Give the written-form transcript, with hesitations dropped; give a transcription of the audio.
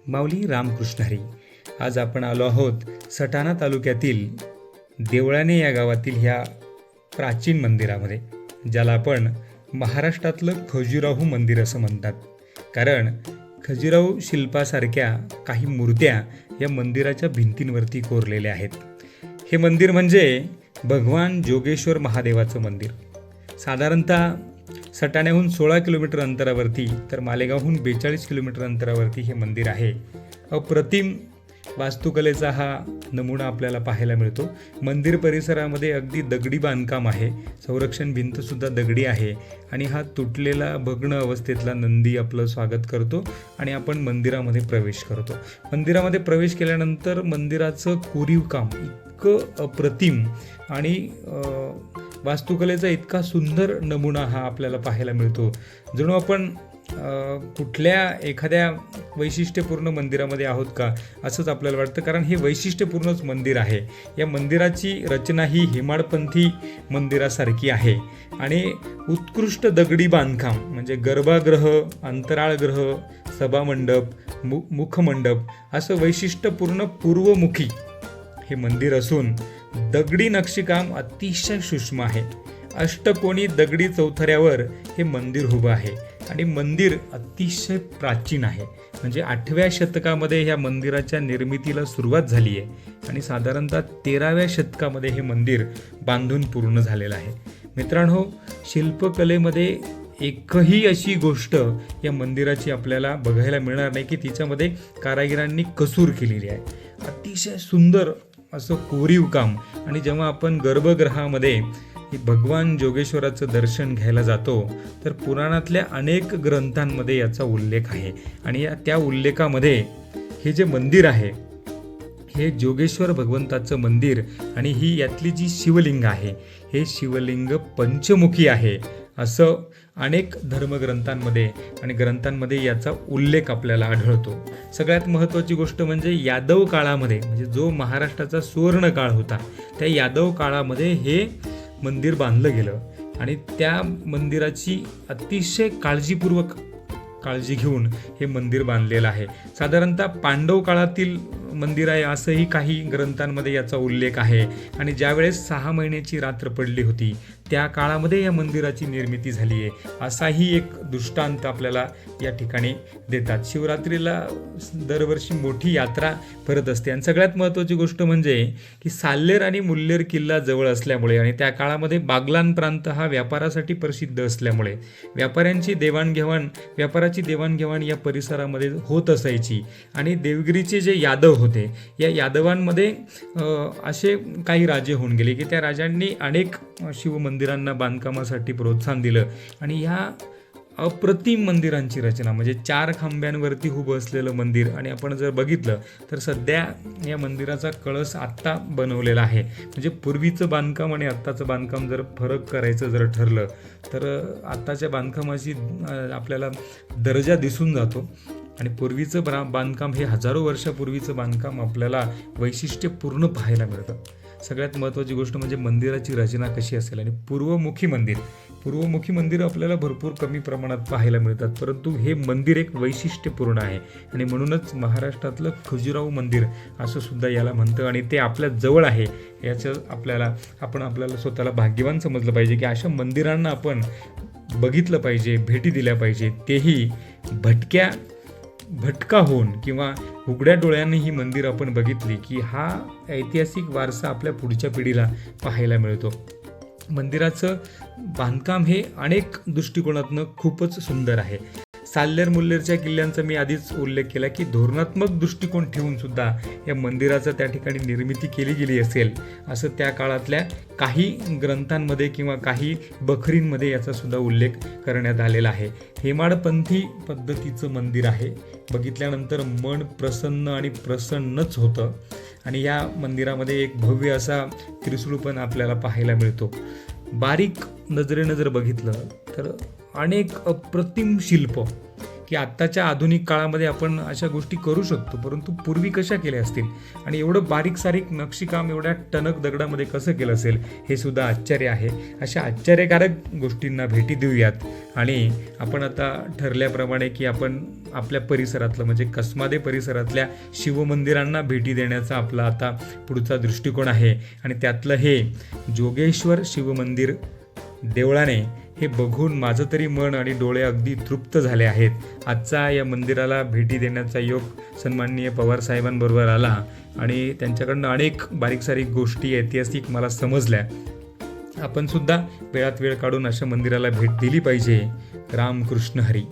माऊली रामकृष्ण हरी. आज आपण आलो आहोत सटाणा तालुक्यातील देवळाणे या गावातील ह्या प्राचीन मंदिरामध्ये, ज्याला आपण महाराष्ट्रातलं खजुराहो मंदिर असं म्हणतात. कारण खजुराहो शिल्पासारख्या काही मूर्त्या या मंदिराच्या भिंतींवरती कोरलेल्या आहेत. हे मंदिर म्हणजे भगवान जोगेश्वर महादेवाचं मंदिर. साधारणतः सटाण्याहून 16 किलोमीटर अंतरावरती तर मालेगावहून 42 किलोमीटर अंतरावरती हे मंदिर आहे. अप्रतिम वास्तुकलेचा हा नमुना आपल्याला पाहायला मिळतो. मंदिर परिसरामध्ये अगदी दगडी बांधकाम आहे. संरक्षण भिंतसुद्धा दगडी आहे आणि हा तुटलेला भग्न अवस्थेतला नंदी आपलं स्वागत करतो आणि आपण मंदिरामध्ये प्रवेश करतो. मंदिरामध्ये प्रवेश केल्यानंतर मंदिराचं कोरीव काम इतकं अप्रतिम आणि वास्तुकलेचा इतका सुंदर नमुना हा आपल्याला पाहायला मिळतो. जणू आपण कुठल्या एखाद्या वैशिष्ट्यपूर्ण मंदिरामध्ये आहोत का असंच आपल्याला वाटतं. कारण हे वैशिष्ट्यपूर्णच मंदिर आहे. या मंदिराची रचना ही हेमाडपंथी मंदिरासारखी आहे आणि उत्कृष्ट दगडी बांधकाम म्हणजे गर्भगृह, अंतराळगृह, सभामंडप, मुखमंडप असं वैशिष्ट्यपूर्ण पूर्वमुखी हे मंदिर असून दगडी नक्षीकाम अतिशय सूक्ष्म आहे. अष्टकोनी दगडी चौथऱ्यावर हे मंदिर उभं आहे आणि मंदिर अतिशय प्राचीन आहे. म्हणजे 8व्या शतकामध्ये ह्या मंदिराच्या निर्मितीला सुरुवात झाली आहे आणि साधारणतः 13व्या शतकामध्ये हे मंदिर बांधून पूर्ण झालेलं आहे. मित्रांनो, शिल्पकलेमध्ये एकही अशी गोष्ट या मंदिराची आपल्याला बघायला मिळणार नाही की तिच्यामध्ये कारागिरांनी कसूर केलेली आहे. अतिशय सुंदर असं कोरीव काम. आणि जेव्हा आपण गर्भगृहामध्ये भगवान जोगेश्वराचं दर्शन घ्यायला जातो तर पुराणातल्या अनेक ग्रंथांमध्ये याचा उल्लेख आहे आणि त्या उल्लेखामध्ये हे जे मंदिर आहे हे जोगेश्वर भगवंताचं मंदिर आणि ही यातली जी शिवलिंग आहे हे शिवलिंग पंचमुखी आहे असं अनेक धर्मग्रंथांमध्ये आणि ग्रंथांमध्ये याचा उल्लेख आपल्याला आढळतो. सगळ्यात महत्त्वाची गोष्ट म्हणजे यादव काळामध्ये, म्हणजे जो महाराष्ट्राचा सुवर्ण काळ होता, त्या यादव काळामध्ये हे मंदिर बांधलं गेलं आणि त्या मंदिराची अतिशय काळजी घेऊन हे मंदिर बांधलेलं आहे. साधारणतः पांडव काळातील मंदिर आहे असंही काही ग्रंथांमध्ये याचा उल्लेख आहे. आणि ज्यावेळेस 6 महिन्याची रात्र पडली होती त्या काळामध्ये या मंदिराची निर्मिती झाली आहे असाही एक दृष्टांत आपल्याला या ठिकाणी देतात. शिवरात्रीला दरवर्षी मोठी यात्रा भरत असते आणि सगळ्यात महत्त्वाची गोष्ट म्हणजे की साल्हेर आणि मुल्हेर किल्ला जवळ असल्यामुळे आणि त्या काळामध्ये बागलान प्रांत हा व्यापारासाठी प्रसिद्ध असल्यामुळे व्यापाराची देवाणघेवाण या परिसरामध्ये होत असायची. आणि देवगिरीचे जे यादव होते या यादवांमध्ये असे काही राजे होऊन गेले की त्या राजांनी अनेक शिवमंदिरांना बांधकामासाठी प्रोत्साहन दिलं आणि ह्या अप्रतिम मंदिरांची रचना म्हणजे 4 खांब्यांवरती उभं असलेलं मंदिर. आणि आपण जर बघितलं तर सध्या या मंदिराचा कळस आत्ता बनवलेला आहे. म्हणजे पूर्वीचं बांधकाम आणि आत्ताचं बांधकाम जर फरक करायचं जर ठरलं तर आत्ताच्या बांधकामाची आपल्याला दर्जा दिसून जातो आणि पूर्वीचं बांधकाम हे हजारो वर्षापूर्वीचं बांधकाम आपल्याला वैशिष्ट्यपूर्ण पाहायला मिळतं. सगळ्यात महत्त्वाची गोष्ट म्हणजे मंदिराची रचना कशी असेल. आणि पूर्वमुखी मंदिर आपल्याला भरपूर कमी प्रमाणात पाहायला मिळतात, परंतु हे मंदिर एक वैशिष्ट्यपूर्ण आहे आणि म्हणूनच महाराष्ट्रातलं खजुराहो मंदिर असं सुद्धा याला म्हणतं. आणि ते आपल्या जवळ आहे याचं आपल्याला स्वतःला भाग्यवान समजलं पाहिजे की अशा मंदिरांना आपण बघितलं पाहिजे, भेटी दिल्या पाहिजे. तेही भटका होऊन किंवा उघड्या डोळ्यांनी ही मंदिर आपण बघितली की हा ऐतिहासिक वारसा आपल्या पुढच्या पिढीला पाहायला मिळतो. मंदिराचं बांधकाम हे अनेक दृष्टिकोनातनं खूपच सुंदर आहे. साल्हेर मुल्हेरच्या किल्ल्यांचा मी आधीच उल्लेख केला की धोरणात्मक दृष्टिकोन ठेवून सुद्धा या मंदिराचं त्या ठिकाणी निर्मिती केली गेली असेल असं त्या काळातल्या काही ग्रंथांमध्ये किंवा काही बखरींमध्ये याचा सुद्धा उल्लेख करण्यात आलेला आहे. हेमाडपंथी पद्धतीचं मंदिर आहे. बघितल्यानंतर मन प्रसन्न आणि प्रसन्नच होतं. आणि या मंदिरामध्ये एक भव्य असा त्रिशूळ पण आपल्याला पाहायला मिळतो. बारीक नजरेनं जर बघितलं तर अनेक अप्रतिम शिल्प की आत्ताच्या आधुनिक काळामध्ये आपण अशा गोष्टी करू शकतो, परंतु पूर्वी कशा केल्या असतील आणि एवढं बारीक सारीक नक्षीकाम एवढ्या टणक दगडामध्ये कसं केलं असेल, हे सुद्धा आश्चर्य आहे. अशा आश्चर्यकारक गोष्टींना भेटी देऊयात. आणि आपण आता ठरल्याप्रमाणे की आपण आपल्या परिसरातलं म्हणजे कसमादे परिसरातल्या शिवमंदिरांना भेटी देण्याचा आपला आता पुढचा दृष्टिकोन आहे. आणि त्यातलं हे जोगेश्वर शिवमंदिर देवळाने हे बघून माझं तरी मन आणि डोळे अगदी तृप्त झाले आहेत. आजचा या मंदिराला भेटी देण्याचा योग सन्माननीय पवार साहेबांबरोबर आला आणि त्यांच्याकडनं अनेक बारीक सारीक गोष्टी ऐतिहासिक मला समजल्या. आपण सुद्धा वेळात वेळ काढून अशा मंदिराला भेट दिली पाहिजे. रामकृष्ण हरी.